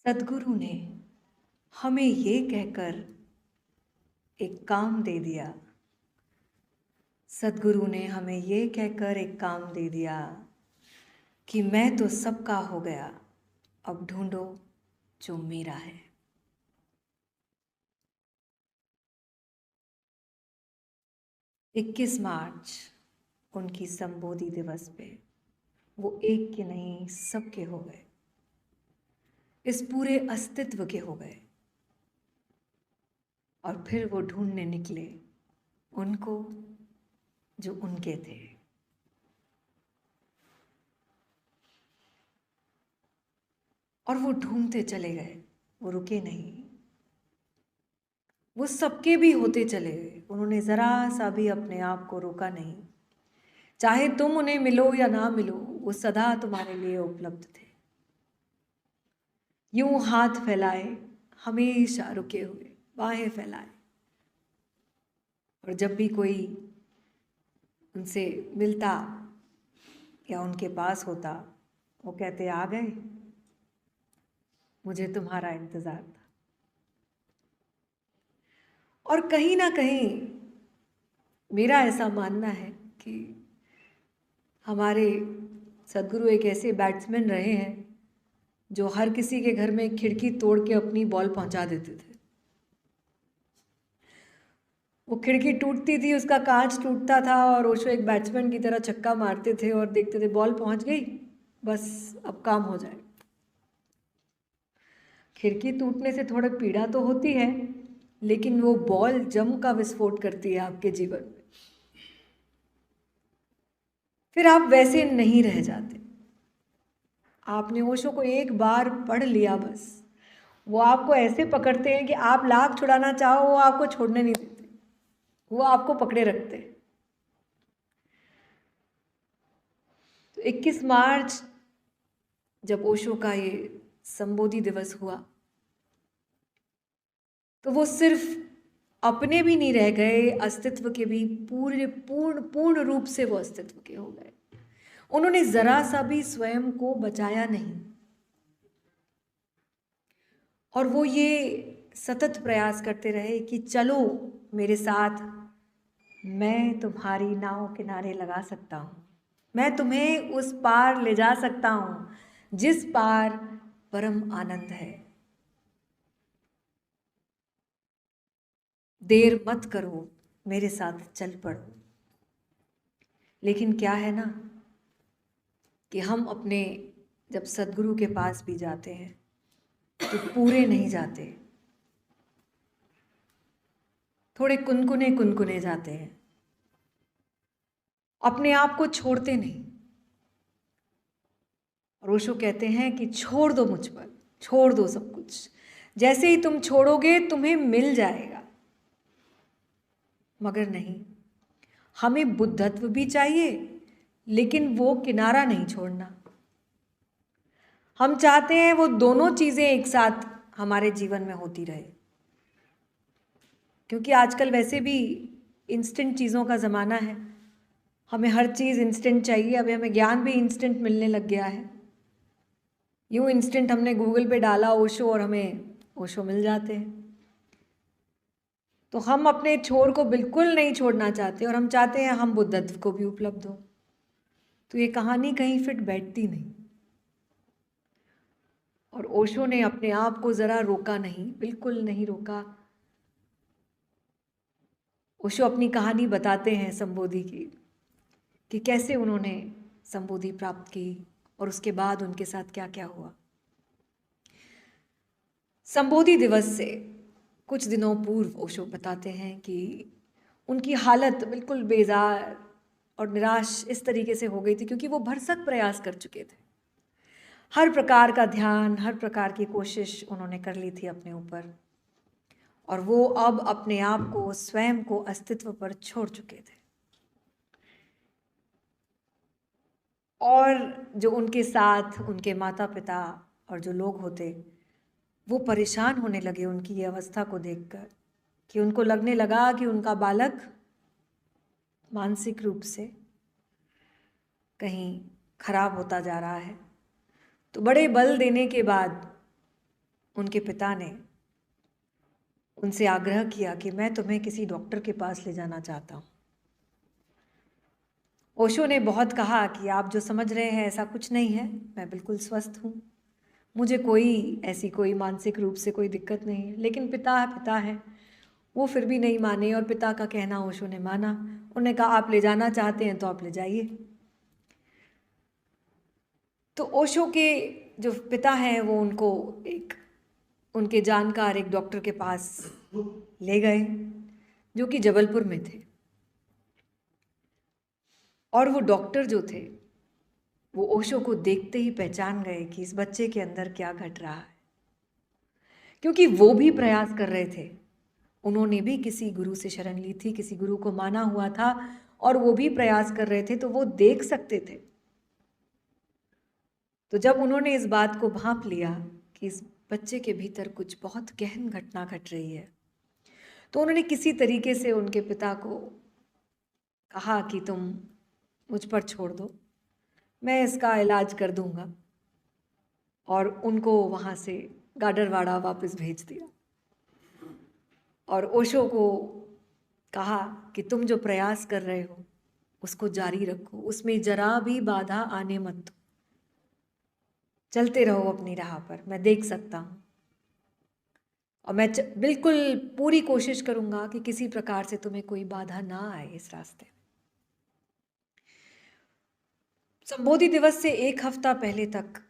सद्गुरु ने हमें ये कहकर एक काम दे दिया। सद्गुरु ने हमें ये कहकर एक काम दे दिया कि मैं तो सबका हो गया, अब ढूंढो जो मेरा है। इक्कीस मार्च उनकी संबोधि दिवस पे वो एक के नहीं सबके हो गए, इस पूरे अस्तित्व के हो गए। और फिर वो ढूंढने निकले उनको जो उनके थे। और वो ढूंढते चले गए, वो रुके नहीं, वो सबके भी होते चले गए। उन्होंने ज़रा सा भी अपने आप को रोका नहीं। चाहे तुम उन्हें मिलो या ना मिलो, वो सदा तुम्हारे लिए उपलब्ध थे। यूं हाथ फैलाए, हमेशा रुके हुए बाहें फैलाए। और जब भी कोई उनसे मिलता या उनके पास होता, वो कहते आ गए, मुझे तुम्हारा इंतज़ार था। और कहीं ना कहीं मेरा ऐसा मानना है कि हमारे सद्गुरु एक ऐसे बैट्समैन रहे हैं जो हर किसी के घर में एक खिड़की तोड़ के अपनी बॉल पहुंचा देते थे। वो खिड़की टूटती थी, उसका कांच टूटता था और ओशो एक बैट्समैन की तरह छक्का मारते थे और देखते थे बॉल पहुंच गई, बस अब काम हो जाए। खिड़की टूटने से थोड़ा पीड़ा तो होती है, लेकिन वो बॉल जम का विस्फोट करती है आपके जीवन में। फिर आप वैसे नहीं रह जाते। आपने ओशो को एक बार पढ़ लिया, बस वो आपको ऐसे पकड़ते हैं कि आप लाख छुड़ाना चाहो वो आपको छोड़ने नहीं देते, वो आपको पकड़े रखते हैं। तो 21 मार्च जब ओशो का ये संबोधि दिवस हुआ, तो वो सिर्फ अपने भी नहीं रह गए, अस्तित्व के भी पूर्ण रूप से वो अस्तित्व के हो गए। उन्होंने जरा सा भी स्वयं को बचाया नहीं। और वो ये सतत प्रयास करते रहे कि चलो मेरे साथ, मैं तुम्हारी नाव किनारे लगा सकता हूँ, मैं तुम्हें उस पार ले जा सकता हूँ जिस पार परम आनंद है। देर मत करो, मेरे साथ चल पड़ो। लेकिन क्या है ना कि हम अपने जब सद्गुरु के पास भी जाते हैं तो पूरे नहीं जाते, थोड़े कुनकुने जाते हैं, अपने आप को छोड़ते नहीं। और ओशो कहते हैं कि छोड़ दो मुझ पर, छोड़ दो सब कुछ, जैसे ही तुम छोड़ोगे तुम्हें मिल जाएगा। मगर नहीं, हमें बुद्धत्व भी चाहिए, लेकिन वो किनारा नहीं छोड़ना। हम चाहते हैं वो दोनों चीज़ें एक साथ हमारे जीवन में होती रहे, क्योंकि आजकल वैसे भी इंस्टेंट चीज़ों का ज़माना है। हमें हर चीज़ इंस्टेंट चाहिए। अभी हमें ज्ञान भी इंस्टेंट मिलने लग गया है। यूँ इंस्टेंट हमने गूगल पे डाला ओशो और हमें ओशो मिल जाते हैं। तो हम अपने छोर को बिल्कुल नहीं छोड़ना चाहते और हम चाहते हैं हम बुद्धत्व को भी उपलब्ध हो। तो ये कहानी कहीं फिट बैठती नहीं। और ओशो ने अपने आप को ज़रा रोका नहीं, बिल्कुल नहीं रोका। ओशो अपनी कहानी बताते हैं संबोधि की, कि कैसे उन्होंने संबोधि प्राप्त की और उसके बाद उनके साथ क्या क्या हुआ। संबोधि दिवस से कुछ दिनों पूर्व ओशो बताते हैं कि उनकी हालत बिल्कुल बेजार और निराश इस तरीके से हो गई थी, क्योंकि वो भरसक प्रयास कर चुके थे। हर प्रकार का ध्यान, हर प्रकार की कोशिश उन्होंने कर ली थी अपने ऊपर, और वो अब अपने आप को, स्वयं को अस्तित्व पर छोड़ चुके थे। और जो उनके साथ उनके माता पिता और जो लोग होते, वो परेशान होने लगे उनकी ये अवस्था को देखकर, कि उनको लगने लगा कि उनका बालक मानसिक रूप से कहीं खराब होता जा रहा है। तो बड़े बल देने के बाद उनके पिता ने उनसे आग्रह किया कि मैं तुम्हें किसी डॉक्टर के पास ले जाना चाहता हूँ। ओशो ने बहुत कहा कि आप जो समझ रहे हैं ऐसा कुछ नहीं है, मैं बिल्कुल स्वस्थ हूँ, मुझे कोई मानसिक रूप से कोई दिक्कत नहीं है। लेकिन पिता है, वो फिर भी नहीं माने और पिता का कहना ओशो ने माना। उन्होंने कहा आप ले जाना चाहते हैं तो आप ले जाइए। तो ओशो के जो पिता हैं वो उनको उनके जानकार एक डॉक्टर के पास ले गए जो कि जबलपुर में थे। और वो डॉक्टर जो थे वो ओशो को देखते ही पहचान गए कि इस बच्चे के अंदर क्या घट रहा है, क्योंकि वो भी प्रयास कर रहे थे। उन्होंने भी किसी गुरु से शरण ली थी, किसी गुरु को माना हुआ था और वो भी प्रयास कर रहे थे, तो वो देख सकते थे। तो जब उन्होंने इस बात को भांप लिया कि इस बच्चे के भीतर कुछ बहुत गहन घटना घट रही है, तो उन्होंने किसी तरीके से उनके पिता को कहा कि तुम मुझ पर छोड़ दो, मैं इसका इलाज कर दूंगा। और उनको वहाँ से गाडरवाड़ा वापस भेज दिया और ओशो को कहा कि तुम जो प्रयास कर रहे हो उसको जारी रखो, उसमें जरा भी बाधा आने मत दो, चलते रहो अपनी राह पर, मैं देख सकता हूँ और मैं बिल्कुल पूरी कोशिश करूँगा कि किसी प्रकार से तुम्हें कोई बाधा ना आए इस रास्ते। संबोधि दिवस से 1 हफ्ता पहले तक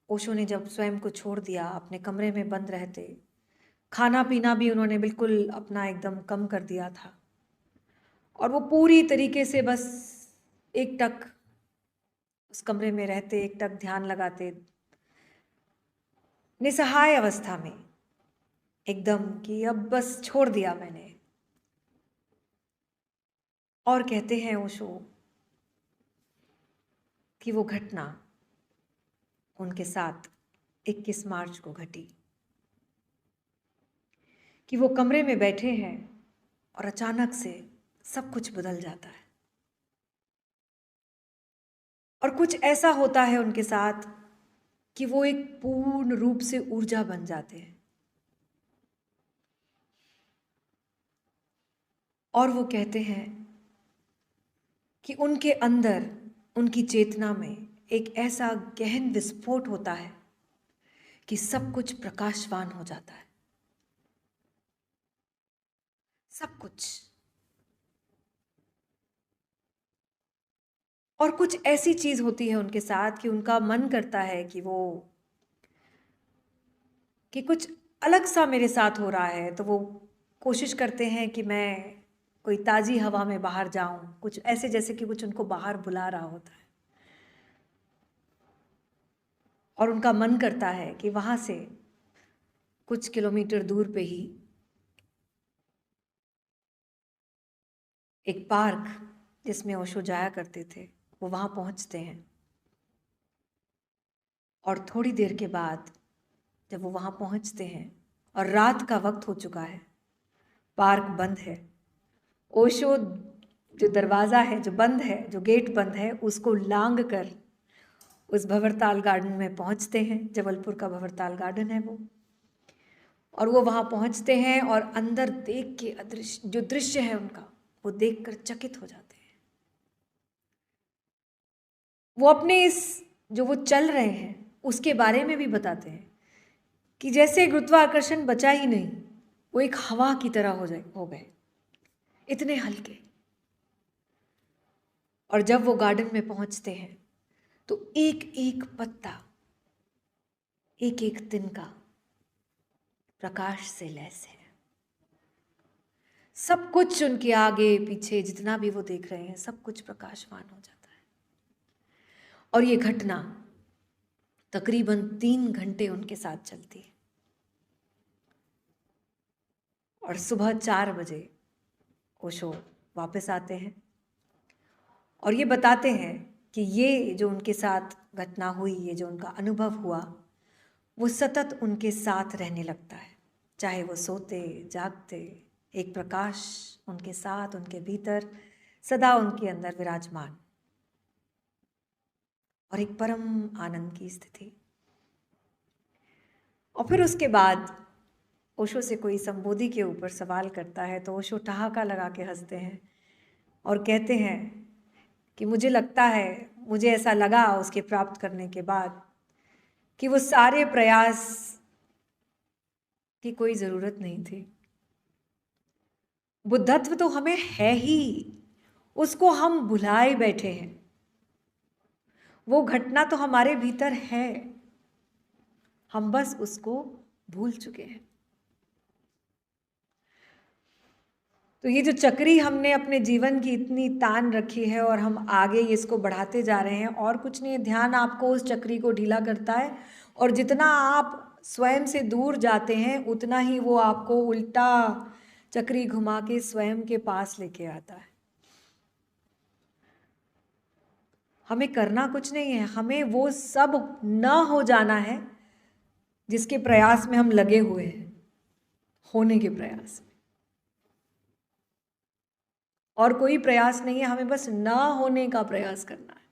ओशो ने जब स्वयं को छोड़ दिया, अपने कमरे में बंद रहते, खाना पीना भी उन्होंने बिल्कुल अपना एकदम कम कर दिया था और वो पूरी तरीके से बस एकटक उस कमरे में रहते, एकटक ध्यान लगाते, निसहाय अवस्था में एकदम कि अब बस छोड़ दिया मैंने। और कहते हैं ओशो कि वो घटना उनके साथ 21 मार्च को घटी कि वो कमरे में बैठे हैं और अचानक से सब कुछ बदल जाता है और कुछ ऐसा होता है उनके साथ कि वो एक पूर्ण रूप से ऊर्जा बन जाते हैं। और वो कहते हैं कि उनके अंदर, उनकी चेतना में एक ऐसा गहन विस्फोट होता है कि सब कुछ प्रकाशवान हो जाता है, सब कुछ। और कुछ ऐसी चीज होती है उनके साथ कि उनका मन करता है कि कुछ अलग सा मेरे साथ हो रहा है, तो वो कोशिश करते हैं कि मैं कोई ताज़ी हवा में बाहर जाऊं, कुछ ऐसे जैसे कि कुछ उनको बाहर बुला रहा होता है। और उनका मन करता है कि वहाँ से कुछ किलोमीटर दूर पे ही एक पार्क जिसमें ओशो जाया करते थे, वो वहाँ पहुँचते हैं। और थोड़ी देर के बाद जब वो वहाँ पहुँचते हैं और रात का वक्त हो चुका है, पार्क बंद है, ओशो जो दरवाज़ा है जो बंद है, जो गेट बंद है, उसको लांग कर उस भंवरताल गार्डन में पहुँचते हैं। जबलपुर का भंवरताल गार्डन है वो। और वो वहाँ पहुँचते हैं और अंदर देख के अदृश्य जो दृश्य है उनका, वो देखकर चकित हो जाते हैं। वो अपने जो वो चल रहे हैं उसके बारे में भी बताते हैं कि जैसे गुरुत्वाकर्षण बचा ही नहीं, वो एक हवा की तरह हो गए, इतने हल्के। और जब वो गार्डन में पहुंचते हैं तो एक एक पत्ता, एक एक तिनका प्रकाश से लैस है। सब कुछ उनके आगे पीछे जितना भी वो देख रहे हैं, सब कुछ प्रकाशवान हो जाता है। और ये घटना तकरीबन 3 घंटे उनके साथ चलती है। और सुबह 4 बजे ओशो वापस आते हैं और ये बताते हैं कि ये जो उनके साथ घटना हुई, ये जो उनका अनुभव हुआ, वो सतत उनके साथ रहने लगता है। चाहे वो सोते जागते, एक प्रकाश उनके साथ, उनके भीतर सदा उनके अंदर विराजमान और एक परम आनंद की स्थिति। और फिर उसके बाद ओशो से कोई संबोधि के ऊपर सवाल करता है तो ओशो ठहाका लगा के हंसते हैं और कहते हैं कि मुझे लगता है, मुझे ऐसा लगा उसके प्राप्त करने के बाद कि वो सारे प्रयास की कोई ज़रूरत नहीं थी। बुद्धत्व तो हमें है ही, उसको हम भुलाए बैठे हैं। वो घटना तो हमारे भीतर है, हम बस उसको भूल चुके हैं। तो ये जो चक्री हमने अपने जीवन की इतनी तान रखी है और हम आगे इसको बढ़ाते जा रहे हैं, और कुछ नहीं, ध्यान आपको उस चक्री को ढीला करता है और जितना आप स्वयं से दूर जाते हैं उतना ही वो आपको उल्टा चक्री घुमा के स्वयं के पास लेके आता है। हमें करना कुछ नहीं है, हमें वो सब न हो जाना है जिसके प्रयास में हम लगे हुए हैं, होने के प्रयास में। और कोई प्रयास नहीं है, हमें बस न होने का प्रयास करना है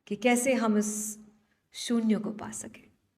कि कैसे हम इस शून्य को पा सकें।